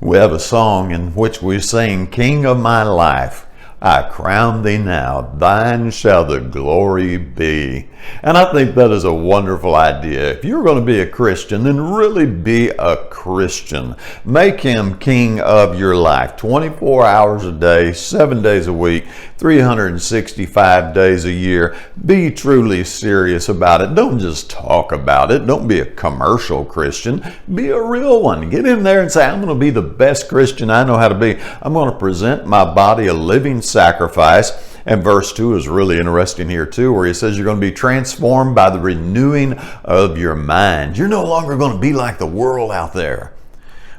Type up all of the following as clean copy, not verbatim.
We have a song in which we sing, King of my life, I crown thee now, thine shall the glory be. And I think that is a wonderful idea. If you're going to be a Christian, then really be a Christian. Make him king of your life, 24 hours a day, 7 days a week, 365 days a year. Be truly serious about it. Don't just talk about it. Don't be a commercial Christian. Be a real one. Get in there and say, I'm going to be the best Christian I know how to be. I'm going to present my body a living sacrifice. And verse 2 is really interesting here too, where he says you're going to be transformed by the renewing of your mind. You're no longer going to be like the world out there,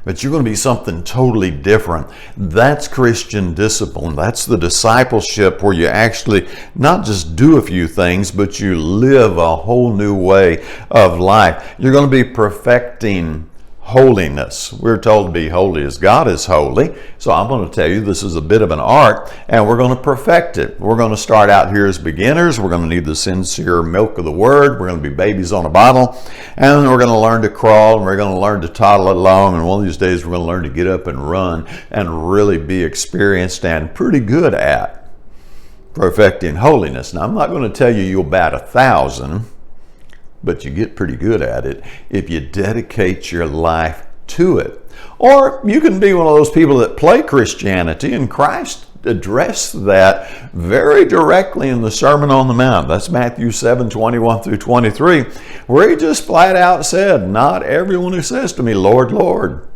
but you're going to be something totally different. That's Christian discipline. That's the discipleship where you actually not just do a few things, but you live a whole new way of life. You're going to be perfecting holiness. We're told to be holy as God is holy. So I'm going to tell you this is a bit of an art, and we're going to perfect it. We're going to start out here as beginners. We're going to need the sincere milk of the Word. We're going to be babies on a bottle, and we're going to learn to crawl, and we're going to learn to toddle along, and one of these days we're going to learn to get up and run and really be experienced and pretty good at perfecting holiness. Now, I'm not going to tell you you'll bat 1,000, but you get pretty good at it if you dedicate your life to it. Or you can be one of those people that play Christianity, and Christ addressed that very directly in the Sermon on the Mount. That's Matthew 7:21-23, where he just flat out said, not everyone who says to me, Lord, Lord,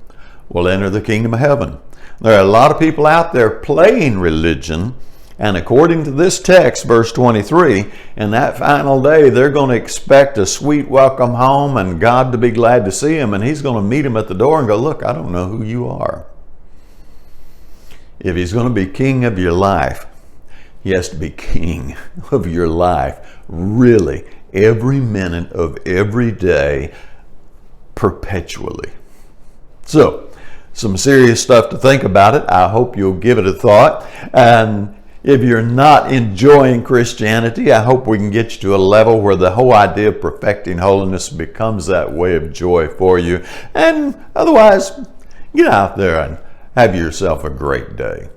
will enter the kingdom of heaven. There are a lot of people out there playing religion, and according to this text, verse 23, in that final day, they're going to expect a sweet welcome home and God to be glad to see them, and he's going to meet them at the door and go, look, I don't know who you are. If he's going to be king of your life, he has to be king of your life, really, every minute of every day, perpetually. So, some serious stuff to think about it. I hope you'll give it a thought. And if you're not enjoying Christianity, I hope we can get you to a level where the whole idea of perfecting holiness becomes that way of joy for you. And otherwise, get out there and have yourself a great day.